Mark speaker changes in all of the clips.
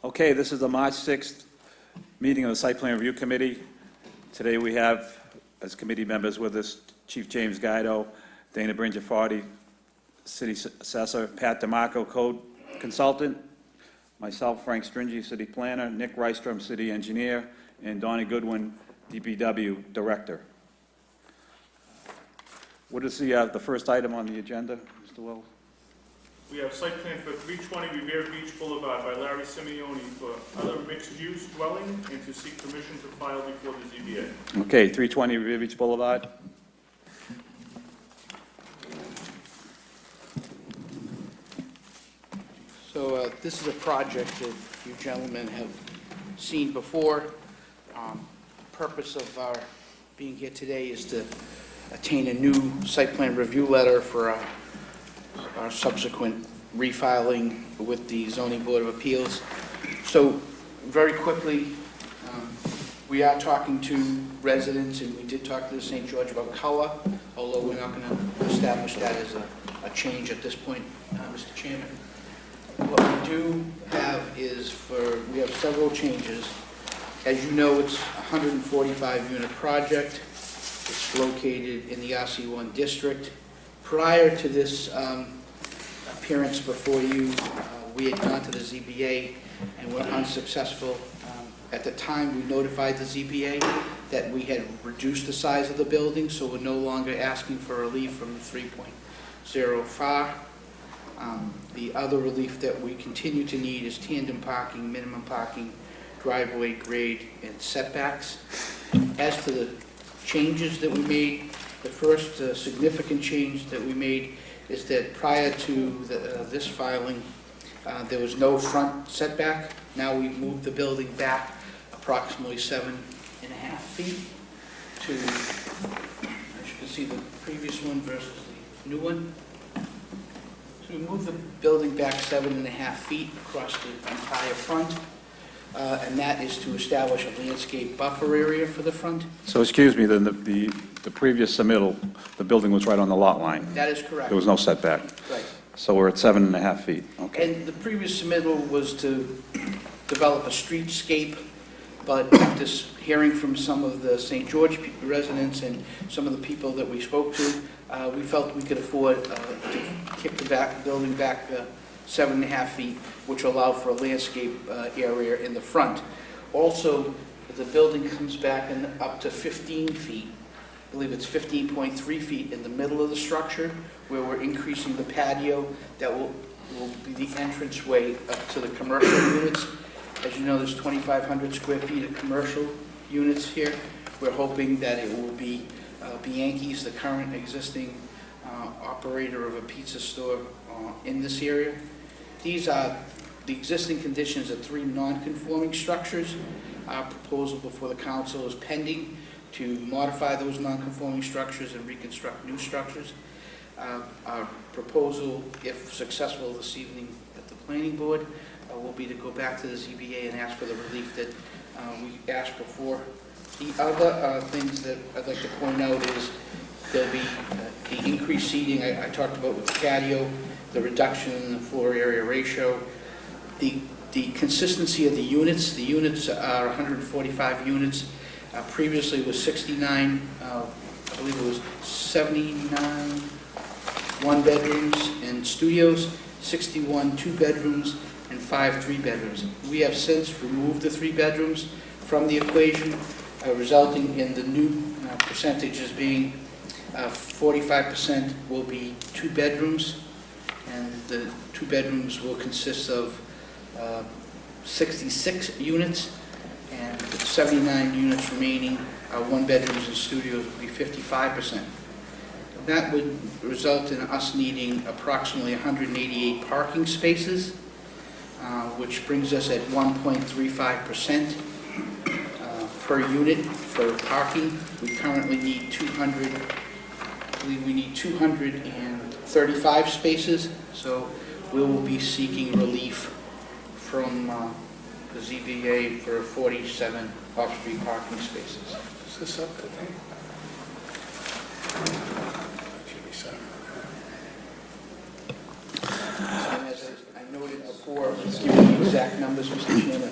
Speaker 1: Okay, this is the March 6th meeting of the Site Plan Review Committee. Today we have, as committee members with us, Chief James Guido, Dana Bringifardi, City Assessor, Pat DeMarco, Code Consultant, myself, Frank Stringy, City Planner, Nick Rystrom, City Engineer, and Donnie Goodwin, DPW Director. What is the first item on the agenda, Mr. Wells?
Speaker 2: We have site plan for 320 Revere Beach Boulevard by Larry Simeone for other mixed-use dwelling and to seek permission to file before the ZBA.
Speaker 1: Okay, 320 Revere Beach Boulevard.
Speaker 3: So this is a project that you gentlemen have seen before. Purpose of our being here today is to attain a new site plan review letter for our subsequent refiling with the Zoning Board of Appeals. So very quickly, we are talking to residents, and we did talk to the St. George about color, although we're not going to establish that as a change at this point, Mr. Chairman. What we do have is we have several changes. As you know, it's a 145-unit project. It's located in the RC1 district. Prior to this appearance before you, we had gone to the ZBA and were unsuccessful. At the time, we notified the ZBA that we had reduced the size of the building, so we're no longer asking for relief from the 3.05. The other relief that we continue to need is tandem parking, minimum parking, driveway grade, and setbacks. As to the changes that we made, the first significant change that we made is that prior to this filing, there was no front setback. Now we've moved the building back approximately 7.5 feet to, as you can see, the previous one versus the new one. So we moved the building back 7.5 feet across the entire front, and that is to establish a landscape buffer area for the front.
Speaker 1: So excuse me, then the previous submittal, the building was right on the lot line.
Speaker 3: That is correct.
Speaker 1: There was no setback.
Speaker 3: Right.
Speaker 1: So we're at 7.5 feet. Okay.
Speaker 3: And the previous submittal was to develop a streetscape, but after hearing from some of the St. George residents and some of the people that we spoke to, we felt we could afford to kick the building back 7.5 feet, which will allow for a landscape area in the front. Also, the building comes back up to 15 feet. I believe it's 15.3 feet in the middle of the structure, where we're increasing the patio that will be the entranceway up to the commercial units. As you know, there's 2,500 square feet of commercial units here. We're hoping that it will be Bianchi's, the current existing operator of a pizza store in this area. These are the existing conditions of 3 non-conforming structures. Our proposal before the council is pending to modify those non-conforming structures and reconstruct new structures. Our proposal, if successful this evening at the planning board, will be to go back to the ZBA and ask for the relief that we asked before. The other things that I'd like to point out is there'll be the increased seating I talked about with the patio, the reduction in the floor area ratio, the consistency of the units. The units are 145 units. Previously it was 69, I believe it was 79 one-bedrooms and studios, 61 two-bedrooms, and 5 three-bedrooms. We have since removed the 3 bedrooms from the equation, resulting in the new percentages being 45% will be 2 bedrooms, and the 2 bedrooms will consist of 66 units, and 79 units remaining are 1 bedrooms and studios will be 55%. That would result in us needing approximately 188 parking spaces, which brings us at 1.35% per unit for parking. We currently need 200, I believe we need 235 spaces, so we will be seeking relief from the ZBA for 47 off-street parking spaces.
Speaker 4: Is this up to date? Should be set.
Speaker 3: And as I noted before, give you the exact exact numbers, Mr. Chairman.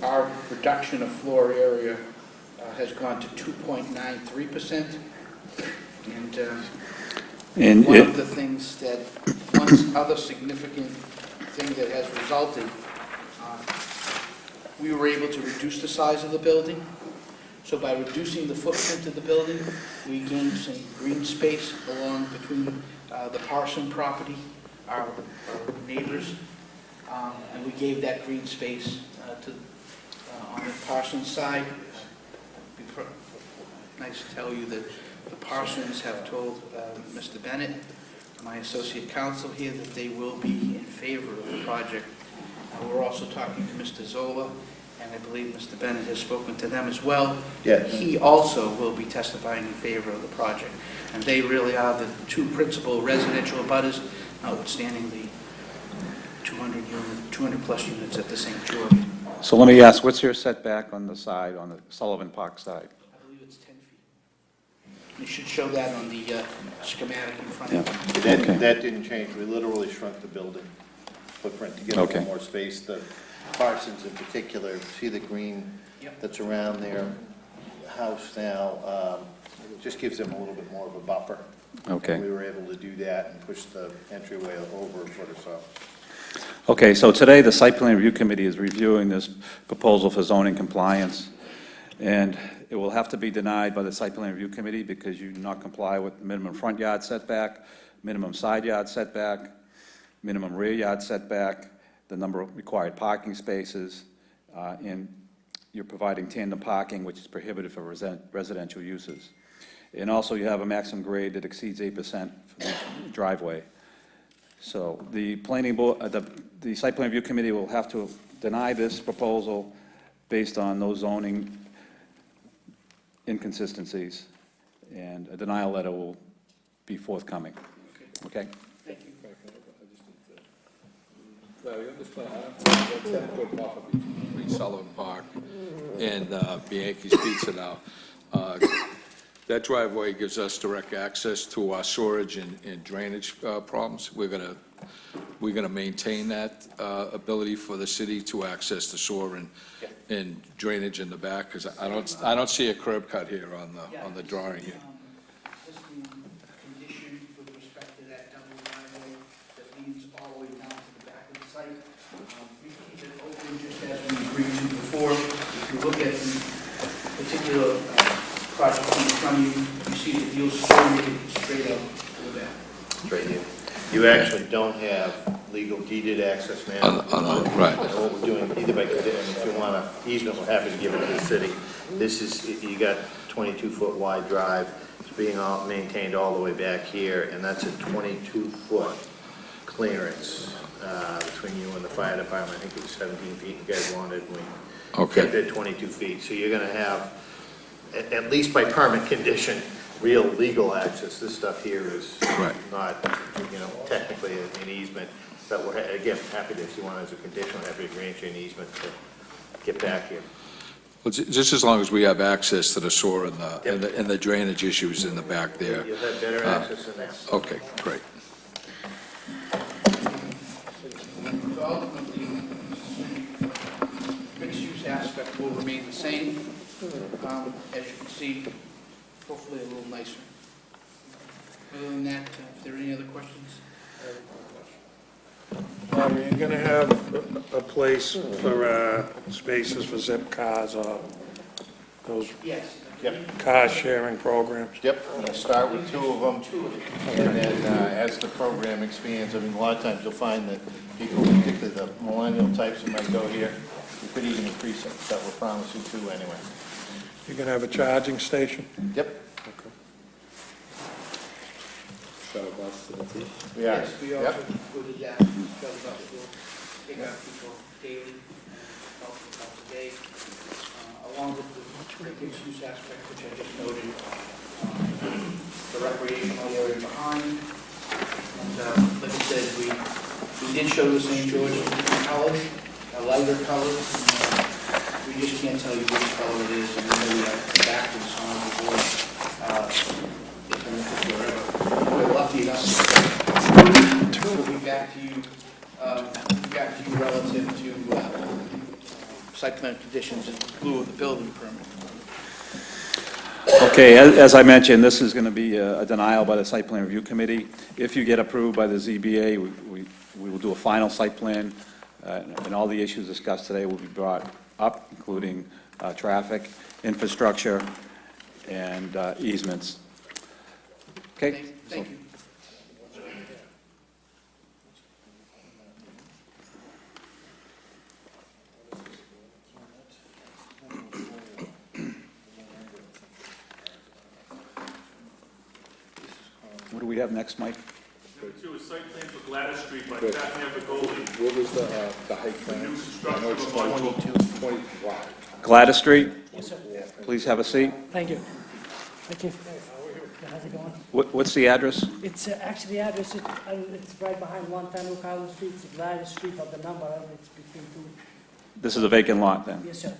Speaker 3: Our reduction of floor area has gone to 2.93%. And one of the things that, one other significant thing that has resulted, we were able to reduce the size of the building. So by reducing the footprint of the building, we gained some green space along between the Parson property, our neighbors, and we gave that green space on the Parsons side. Nice to tell you that the Parsons have told Mr. Bennett, my associate counsel here, that they will be in favor of the project. We're also talking to Mr. Zola, and I believe Mr. Bennett has spoken to them as well.
Speaker 4: Yes.
Speaker 3: He also will be testifying in favor of the project. And they really are the two principal residential abutters, notwithstanding the 200-plus units at the St. George.
Speaker 1: So let me ask, what's your setback on the side, on the Sullivan Park side?
Speaker 3: I believe it's 10 feet. You should show that on the schematic in front of you.
Speaker 1: Okay.
Speaker 4: That didn't change. We literally shrunk the building footprint to give a
Speaker 1: Okay.
Speaker 4: little more space. The Parsons in particular, see the green
Speaker 3: Yep.
Speaker 4: that's around their house now, just gives them a little bit more of a buffer.
Speaker 1: Okay.
Speaker 4: We were able to do that and push the entryway over a foot or so.
Speaker 1: Okay, so today, the Site Plan Review Committee is reviewing this proposal for zoning compliance, and it will have to be denied by the Site Plan Review Committee because you do not comply with the minimum front yard setback, minimum side yard setback, minimum rear yard setback, the number of required parking spaces, and you're providing tandem parking, which is prohibited for residential uses. And also, you have a maximum grade that exceeds 8% for the driveway. So the planning board, the Site Plan Review Committee will have to deny this proposal based on those zoning inconsistencies, and a denial letter will be forthcoming. Okay?
Speaker 3: Thank you.
Speaker 5: Larry, on this plan, I have 10-foot buffer between Sullivan Park and Bianchi's Pizza now. That driveway gives us direct access to our storage and drainage problems. We're gonna maintain that ability for the city to access the sewer and drainage in the back, because I don't see a curb cut here on the drawing here.
Speaker 3: This condition with respect to that double driveway that leads all the way down to the back of the site. We keep it open just as we agreed to before. If you look at the particular project in front of you, you see that you'll straight up to the back.
Speaker 4: Right here. You actually don't have legal deeded access now.
Speaker 5: Right.
Speaker 4: And what we're doing, either by, if you want an easement, we're happy to give it to the city. This is, you got 22-foot wide drive. It's being maintained all the way back here, and that's a 22-foot clearance between you and the fire department. I think it was 17 feet you guys wanted. We kept it 22 feet. So you're going to have, at least by permit condition, real legal access. This stuff here is not, technically an easement, but we're, again, happy to, if you want as a condition, we're happy to grant you an easement to get back here.
Speaker 5: Well, just as long as we have access to the sewer and the drainage issues in the back there.
Speaker 4: You'll have better access than that.
Speaker 5: Okay, great.
Speaker 3: So ultimately, mixed-use aspect will remain the same. As you can see, hopefully a little nicer. Other than that, if there are any other questions?
Speaker 6: You're gonna have a place for spaces for zip cars or those
Speaker 3: Yes.
Speaker 4: Yep.
Speaker 6: car sharing programs?
Speaker 4: Yep, I'm gonna start with 2 of them, and then as the program expands, I mean, a lot of times you'll find that people, particularly the millennial types that might go here, you could even increase it, that we're promising to anyway.
Speaker 6: You're gonna have a charging station?
Speaker 4: Yep. We are.
Speaker 3: Yes, we also
Speaker 4: Yep.
Speaker 3: included that, shows up to pick up people daily, about a day, along with the mixed-use aspect, which I just noted, the recreational area behind. And like I said, we did show the St. George in different colors, a lighter color. We just can't tell you which color it is, and we know we have the backwards on the board. If we're lucky enough, we'll be back to you got to you relative to site plan conditions in lieu of the building permit.
Speaker 1: Okay, as I mentioned, this is going to be a denial by the Site Plan Review Committee. If you get approved by the ZBA, we will do a final site plan, and all the issues discussed today will be brought up, including traffic, infrastructure, and easements. Okay?
Speaker 3: Thank you.
Speaker 1: What do we have next, Mike?
Speaker 2: Number 2 is site plan for Gladys Street by Kathleen Bergoli.
Speaker 5: What was the height plan?
Speaker 2: New
Speaker 5: I know
Speaker 2: construction
Speaker 5: it's
Speaker 2: of lot
Speaker 5: 20 wide.
Speaker 1: Gladys Street,
Speaker 7: Yes, sir.
Speaker 1: please have a seat.
Speaker 7: Thank you. Thank you. How's it going?
Speaker 1: What's the address?
Speaker 7: It's actually, the address is, it's right behind 110 Oak Island Street, it's the Gladys Street of the number, it's between two.
Speaker 1: This is a vacant lot, then?
Speaker 7: Yes, sir.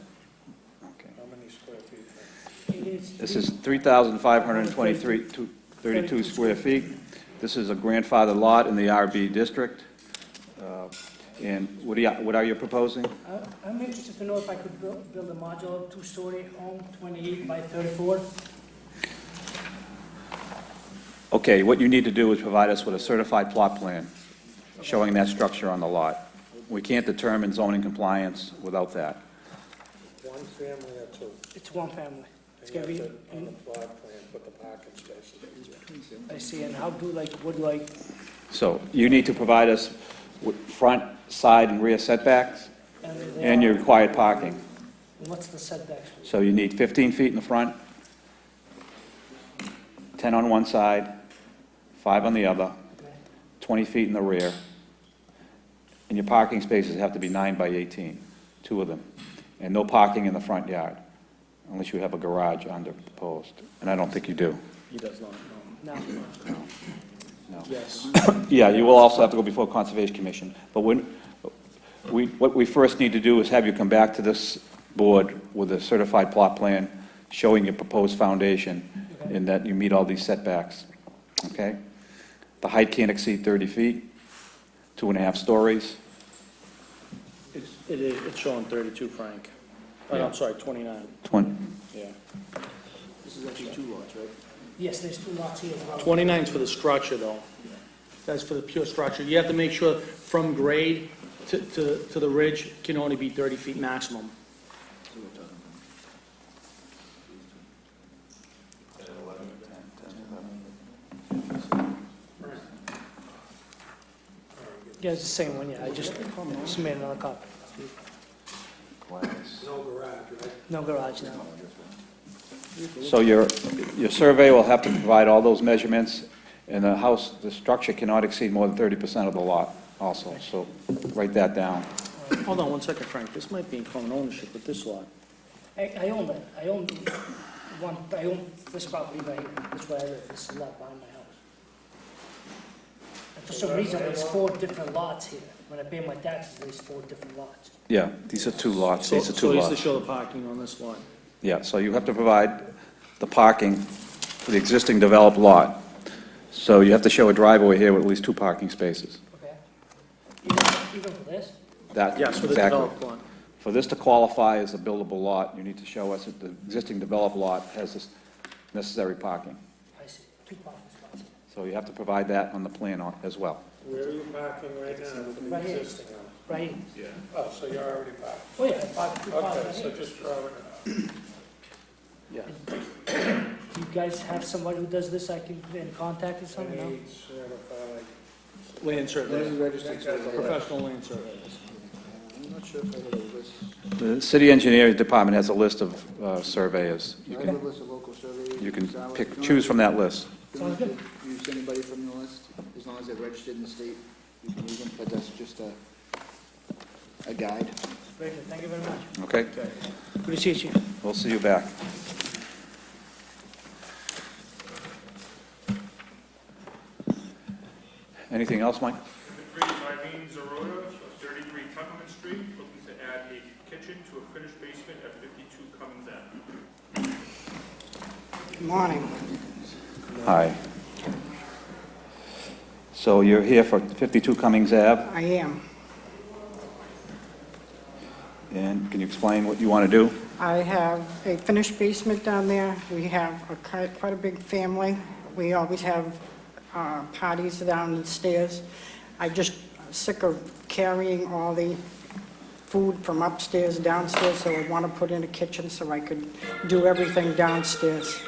Speaker 1: Okay.
Speaker 6: How many square feet?
Speaker 7: It is.
Speaker 1: This is 3,523, 32 square feet. This is a grandfather lot in the RB district. And what are you proposing?
Speaker 7: I'm interested to know if I could build a modular two-story home, 28 by 34.
Speaker 1: Okay, what you need to do is provide us with a certified plot plan showing that structure on the lot. We can't determine zoning compliance without that.
Speaker 6: One family or two?
Speaker 7: It's one family. It's
Speaker 6: And
Speaker 7: gonna
Speaker 6: you
Speaker 7: be,
Speaker 6: have to, on the plot plan, put the parking spaces.
Speaker 7: I see, and how do, like, what do I,
Speaker 1: So you need to provide us with front, side, and rear setbacks and your required parking.
Speaker 7: what's the setbacks?
Speaker 1: So you need 15 feet in the front, 10 on one side, 5 on the other,
Speaker 7: Okay.
Speaker 1: 20 feet in the rear. And your parking spaces have to be 9 by 18, 2 of them. And no parking in the front yard, unless you have a garage under proposed. And I don't think you do.
Speaker 8: He does not, no.
Speaker 7: No.
Speaker 1: No.
Speaker 8: Yes.
Speaker 1: Yeah, you will also have to go before Conservation Commission. But what we first need to do is have you come back to this board with a certified plot plan showing your proposed foundation
Speaker 7: Okay.
Speaker 1: and that you meet all these setbacks, okay? The height can't exceed 30 feet, 2.5 stories.
Speaker 8: It's showing 32, Frank. Oh,
Speaker 1: Yeah.
Speaker 8: I'm sorry, 29,
Speaker 1: 20
Speaker 8: yeah.
Speaker 3: This is actually two lots, right?
Speaker 7: Yes, there's two lots here as well.
Speaker 8: 29's for the structure, though. That's for the pure structure. You have to make sure from grade to the ridge can only be 30 feet maximum.
Speaker 7: Yeah, it's the same one, yeah, I just made another copy.
Speaker 6: No garage, right?
Speaker 7: No garage now.
Speaker 1: So your survey will have to provide all those measurements, and the house, the structure cannot exceed more than 30% of the lot also, so write that down.
Speaker 8: Hold on one second, Frank. This might be in common ownership with this lot.
Speaker 7: I own that, I own this property right here, that's where I live, this is lot behind my house. And for some reason, there's 4 different lots here, when I pay my taxes, there's 4 different lots.
Speaker 1: Yeah, these are 2 lots,
Speaker 8: So
Speaker 1: these are 2
Speaker 8: so he has to
Speaker 1: lots.
Speaker 8: show the parking on this lot.
Speaker 1: Yeah, so you have to provide the parking for the existing developed lot. So you have to show a driveway here with at least 2 parking spaces.
Speaker 7: Okay? Even for this?
Speaker 1: That,
Speaker 8: Yes, for the
Speaker 1: exactly.
Speaker 8: developed lot.
Speaker 1: For this to qualify as a buildable lot, you need to show us that the existing developed lot has this necessary parking.
Speaker 7: I see, 2 parking spots.
Speaker 1: So you have to provide that on the plan as well.
Speaker 6: Where are you parking right now for the
Speaker 7: Right here.
Speaker 6: existing house?
Speaker 7: Right here.
Speaker 6: Oh, so you're already parked.
Speaker 7: Oh, yeah, I parked 2 cars
Speaker 6: Okay,
Speaker 7: right
Speaker 6: so
Speaker 7: here.
Speaker 6: just draw it
Speaker 8: Yeah.
Speaker 7: You guys have somebody who does this I can get in contact with
Speaker 6: out.
Speaker 7: someone, no?
Speaker 6: Need certified.
Speaker 8: Land survey,
Speaker 3: registered
Speaker 8: professional land survey.
Speaker 3: I'm not sure if I know this.
Speaker 1: The city engineering department has a list of surveyors. You
Speaker 3: I
Speaker 1: can,
Speaker 3: have a list of local surveys.
Speaker 1: you can pick, choose from that list.
Speaker 7: Sounds good.
Speaker 3: Use anybody from the list, as long as they're registered in the state, you can use them, but that's just a guide.
Speaker 7: Very good, thank you very much.
Speaker 1: Okay?
Speaker 7: Good to see you, Chief.
Speaker 1: We'll see you back. Anything else, Mike?
Speaker 2: Number 3 is Eileen Zarota of 33 Tuckerman Street, looking to add a kitchen to a finished basement at 52 Cummins Ave.
Speaker 9: Good morning.
Speaker 1: Hi. So you're here for 52 Cummings Ave?
Speaker 9: I am.
Speaker 1: And can you explain what you want to do?
Speaker 9: I have a finished basement down there. We have quite a big family. We always have parties down the stairs. I'm just sick of carrying all the food from upstairs, downstairs, so I want to put in a kitchen so I could do everything downstairs.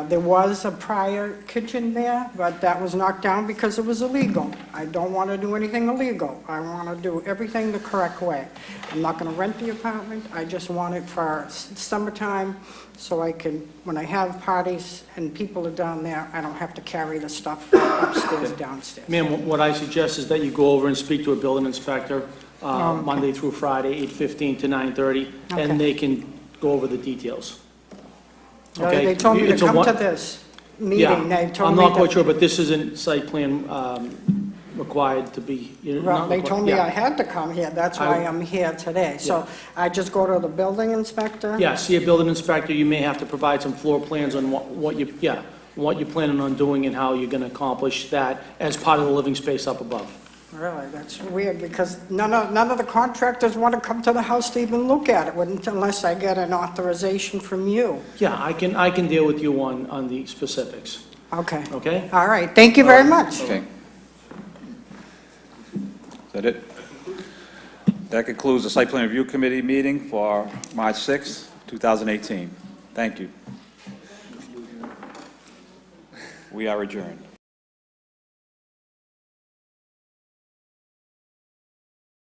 Speaker 9: There was a prior kitchen there, but that was knocked down because it was illegal. I don't want to do anything illegal. I want to do everything the correct way. I'm not going to rent the apartment. I just want it for summertime, so I can, when I have parties and people are down there, I don't have to carry the stuff from upstairs, downstairs.
Speaker 8: Ma'am, what I suggest is that you go over and speak to a building inspector, Monday through Friday, 8:15 to 9:30,
Speaker 9: Okay.
Speaker 8: and they can go over the details.
Speaker 9: They
Speaker 8: Okay?
Speaker 9: told me to
Speaker 8: It's a
Speaker 9: come
Speaker 8: one-
Speaker 9: to this
Speaker 8: Yeah,
Speaker 9: meeting. They told
Speaker 8: I'm
Speaker 9: me
Speaker 8: not quite
Speaker 9: that-
Speaker 8: sure, but this isn't site plan required to be. you're
Speaker 9: Well,
Speaker 8: not
Speaker 9: they
Speaker 8: requi-
Speaker 9: told me
Speaker 8: yeah.
Speaker 9: I had to come here, that's
Speaker 8: I-
Speaker 9: why I'm here today. So I just go to the building inspector?
Speaker 8: Yeah, see a building inspector, you may have to provide some floor plans on what you're planning on doing and how you're gonna accomplish that as part of the living space up above.
Speaker 9: Really, that's weird, because none of the contractors want to come to the house to even look at it unless I get an authorization from you.
Speaker 8: Yeah, I can deal with you on the specifics,
Speaker 9: Okay,
Speaker 8: okay?
Speaker 9: all right, thank you very much.
Speaker 1: Okay. Is that it? That concludes the Site Plan Review Committee meeting for March 6th, 2018. Thank you. We are adjourned.